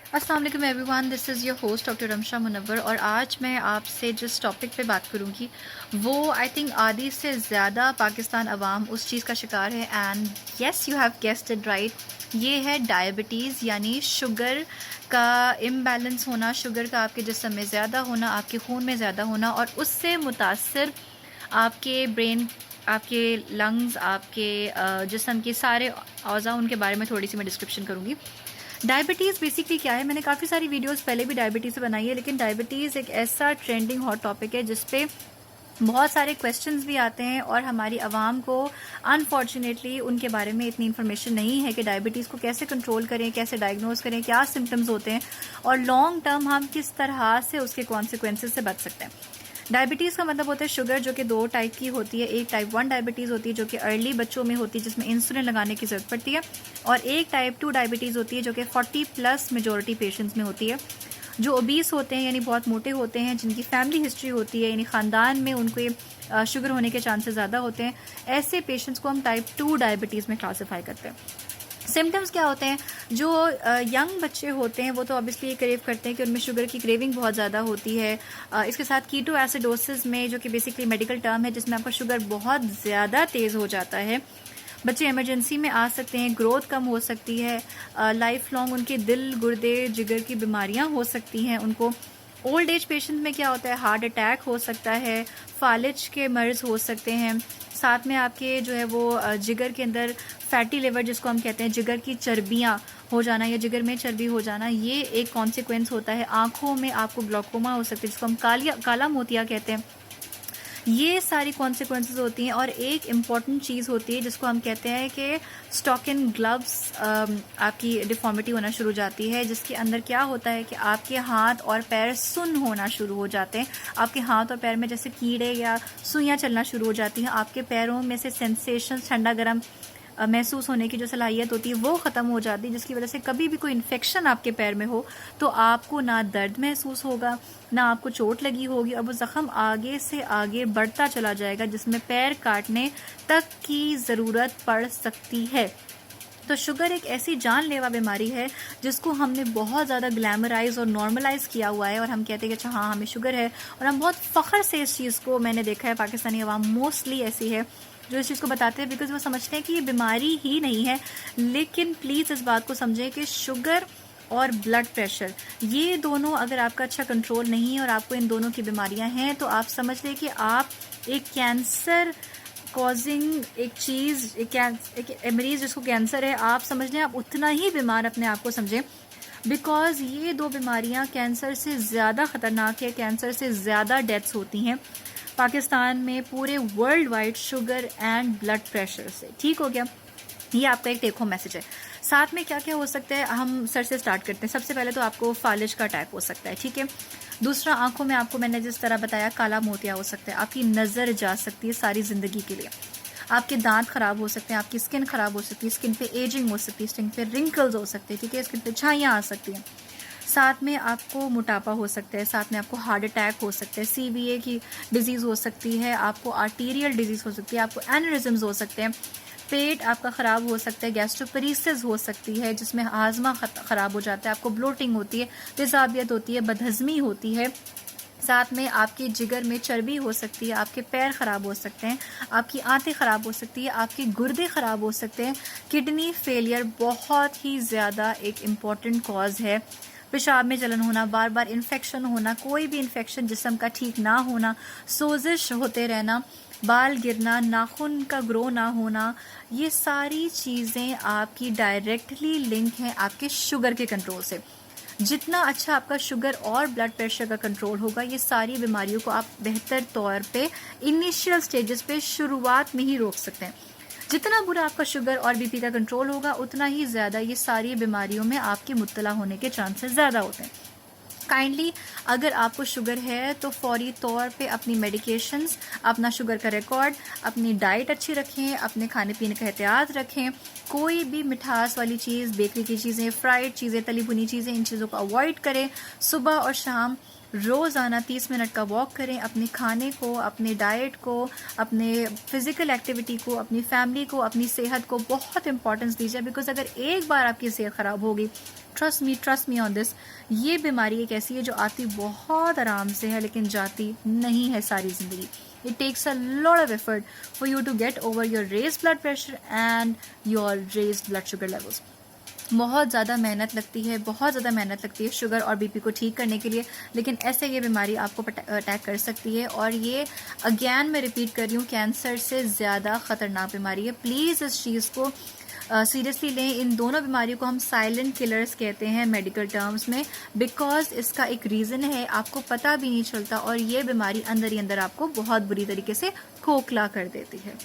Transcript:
अस्सलाम वालेकुम everyone, this is your host doctor Ramsha Munawwar. और आज मैं आपसे जिस टॉपिक पे बात करूँगी वो आई थिंक आधी से ज़्यादा पाकिस्तान अवाम उस चीज़ का शिकार है। And yes, you have guessed it right, ये है डायबिटीज़, यानी शुगर का इम्बैलेंस होना, शुगर का आपके जिस्म में ज़्यादा होना, आपके खून में ज़्यादा होना, और उससे मुतासर आपके ब्रेन, आपके लंग्स, आपके जिस्म के सारे औज़ा, उनके बारे में थोड़ी सी मैं डिस्क्रिप्शन करूँगी। डायबिटीज़ बेसिकली क्या है, मैंने काफ़ी सारी वीडियोस पहले भी डायबिटीज़ से बनाई है, लेकिन डायबिटीज़ एक ऐसा ट्रेंडिंग हॉट टॉपिक है जिस पे बहुत सारे क्वेश्चंस भी आते हैं, और हमारी आवाम को अनफॉर्चुनेटली उनके बारे में इतनी इन्फॉर्मेशन नहीं है कि डायबिटीज़ को कैसे कंट्रोल करें, कैसे डायग्नोज करें, क्या सिम्टम्स होते हैं, और लॉन्ग टर्म हम किस तरह से उसके कॉन्सिक्वेंसेस से बच सकते हैं। डायबिटीज़ का मतलब होता है शुगर, जो कि दो टाइप की होती है। एक टाइप 1 डायबिटीज़ होती है जो कि अर्ली बच्चों में होती है, जिसमें इंसुलिन लगाने की ज़रूरत पड़ती है, और एक टाइप 2 डायबिटीज़ होती है जो कि 40+ मेजॉरिटी पेशेंट्स में होती है, जो ओबीस होते हैं यानी बहुत मोटे होते हैं, जिनकी फैमिली हिस्ट्री होती है, यानी ख़ानदान में उनको शुगर होने के चांसेस ज़्यादा होते हैं। ऐसे पेशेंट्स को हम टाइप 2 डायबिटीज़ में क्लासीफाई करते हैं। सिम्टम्स क्या होते हैं? जो यंग बच्चे होते हैं वो तो ऑब्वियसली क्रेव करते हैं कि उनमें शुगर की क्रेविंग बहुत ज़्यादा होती है। इसके साथ कीटो एसिडोसिस में, जो कि बेसिकली मेडिकल टर्म है, जिसमें आपका शुगर बहुत ज़्यादा तेज़ हो जाता है, बच्चे इमरजेंसी में आ सकते हैं, ग्रोथ कम हो सकती है, लाइफ लॉन्ग उनके दिल, गुर्दे, जिगर की बीमारियां हो सकती हैं उनको। ओल्ड एज पेशेंट में क्या होता है, हार्ट अटैक हो सकता है, फालिज के मर्ज हो सकते हैं, साथ में आपके जो है वो जिगर के अंदर फैटी लिवर, जिसको हम कहते हैं, जिगर की चर्बियाँ हो जाना या जिगर में चर्बी हो जाना, ये एक कॉन्सिक्वेंस होता है। आँखों में आपको ग्लोकोमा हो सकती है, जिसको हम काला मोतिया कहते हैं। ये सारी कॉन्सिक्वेंसेस होती हैं। और एक इम्पॉर्टेंट चीज़ होती है जिसको हम कहते हैं कि स्टॉक इन ग्लव्स, आपकी डिफॉर्मिटी होना शुरू हो जाती है, जिसके अंदर क्या होता है कि आपके हाथ और पैर सुन्न होना शुरू हो जाते हैं। आपके हाथ और पैर में जैसे कीड़े या सुइयाँ चलना शुरू हो जाती हैं। आपके पैरों में से सेंसेशन, ठंडा गर्म महसूस होने की जो सलाहियत होती है वो ख़त्म हो जाती है, जिसकी वजह से कभी भी कोई इन्फेक्शन आपके पैर में हो तो आपको ना दर्द महसूस होगा, ना आपको चोट लगी होगी, और वो ज़ख़म आगे से आगे बढ़ता चला जाएगा, जिसमें पैर काटने तक की ज़रूरत पड़ सकती है। तो शुगर एक ऐसी जानलेवा बीमारी है जिसको हमने बहुत ज़्यादा ग्लैमराइज और नॉर्मलाइज किया हुआ है, और हम कहते हैं कि अच्छा हाँ हमें शुगर है, और हम बहुत फ़ख्र से इस चीज़ को, मैंने देखा है पाकिस्तानी अवाम मोस्टली ऐसी है जो इस चीज़ को बताते हैं, बिकॉज वो समझते हैं कि ये बीमारी ही नहीं है। लेकिन प्लीज़ इस बात को समझें कि शुगर और ब्लड प्रेशर, ये दोनों अगर आपका अच्छा कंट्रोल नहीं है और आपको इन दोनों की बीमारियां हैं, तो आप समझ लें कि आप एक कैंसर कॉजिंग एक चीज़, एक मरीज़ जिसको कैंसर है, आप समझ लें आप उतना ही बीमार अपने आप को समझें, बिकॉज़ ये दो बीमारियां कैंसर से ज़्यादा ख़तरनाक है, कैंसर से ज़्यादा डेथ्स होती हैं पाकिस्तान में, पूरे world wide, sugar and blood pressure से। ठीक हो गया, ये आपका एक टेक होम मैसेज है। साथ में क्या क्या हो सकता है, हम सर से स्टार्ट करते हैं। सबसे पहले तो आपको फालिज का अटैक हो सकता है, ठीक है। दूसरा, आंखों में आपको मैंने जिस तरह बताया काला मोतिया हो सकता है, आपकी नज़र जा सकती है सारी ज़िंदगी के लिए, आपके दांत खराब हो सकते हैं, आपकी स्किन खराब हो सकती है, स्किन पे एजिंग हो सकती है, स्किन पे रिंकल्स हो सकते हैं, ठीक है, स्किन पे छाइयाँ आ सकती हैं। साथ में आपको मोटापा हो सकता है, साथ में आपको हार्ट अटैक हो सकता है, सीवीए की डिजीज़ हो सकती है, आपको आर्टीरियल डिजीज़ हो सकती है, आपको एनेरिज्म्स हो सकते हैं, पेट आपका ख़राब हो सकता है, गैस्ट्रोपरीसिस हो सकती है जिसमें हाजमा ख़राब हो जाता है, आपको ब्लोटिंग होती है, तेज़ाबियत होती है, बदहज़मी होती है, साथ में आपके जिगर में चर्बी हो सकती है, आपके पैर ख़राब हो सकते हैं, आपकी आंतें ख़राब हो सकती है, आपके गुर्दे ख़राब हो सकते हैं। किडनी फेलियर बहुत ही ज़्यादा एक इम्पॉर्टेंट कॉज है। पेशाब में जलन होना, बार बार इन्फेक्शन होना, कोई भी इन्फेक्शन जिस्म का ठीक ना होना, सोजिश होते रहना, बाल गिरना, नाखून का ग्रो ना होना, ये सारी चीज़ें आपकी डायरेक्टली लिंक हैं आपके शुगर के कंट्रोल से। जितना अच्छा आपका शुगर और ब्लड प्रेशर का कंट्रोल होगा, ये सारी बीमारियों को आप बेहतर तौर पे इनिशियल स्टेजेस पे, शुरुआत में ही रोक सकते हैं। जितना बुरा आपका शुगर और बीपी का कंट्रोल होगा, उतना ही ज़्यादा ये सारी बीमारियों में आपके मुब्तला होने के चांसेस ज़्यादा होते हैं। काइंडली अगर आपको शुगर है तो फौरी तौर पे अपनी मेडिकेशंस, अपना शुगर का रिकॉर्ड, अपनी डाइट अच्छी रखें, अपने खाने पीने का एहतियात रखें, कोई भी मिठास वाली चीज़, बेकरी की चीज़ें, फ्राइड चीज़ें, तली भुनी चीज़ें, इन चीज़ों को अवॉइड करें। सुबह और शाम रोज़ाना 30 मिनट का वॉक करें, अपने खाने को, अपने डाइट को, अपने फ़िज़िकल एक्टिविटी को, अपनी फैमिली को, अपनी सेहत को बहुत इंपॉर्टेंस दीजिए, बिकॉज़ अगर एक बार आपकी सेहत ख़राब हो गई, ट्रस्ट मी ऑन दिस, ये बीमारी एक ऐसी है जो आती बहुत आराम से है लेकिन जाती नहीं है सारी ज़िंदगी. It takes a lot of effort for you to get over your raised blood pressure and your raised blood sugar levels. बहुत ज़्यादा मेहनत लगती है, बहुत ज़्यादा मेहनत लगती है शुगर और बीपी को ठीक करने के लिए, लेकिन ऐसे ये बीमारी आपको अटैक कर सकती है. और ये अगेन मैं रिपीट कर रही हूँ, कैंसर से ज़्यादा ख़तरनाक बीमारी है. प्लीज़ इस चीज़ को सीरियसली लें. इन दोनों बीमारियों को हम साइलेंट किलर्स कहते हैं मेडिकल टर्म्स में, बिकॉज इसका एक रीज़न है, आपको पता भी नहीं चलता और ये बीमारी अंदर ही अंदर आपको बहुत बुरी तरीके से खोखला कर देती है.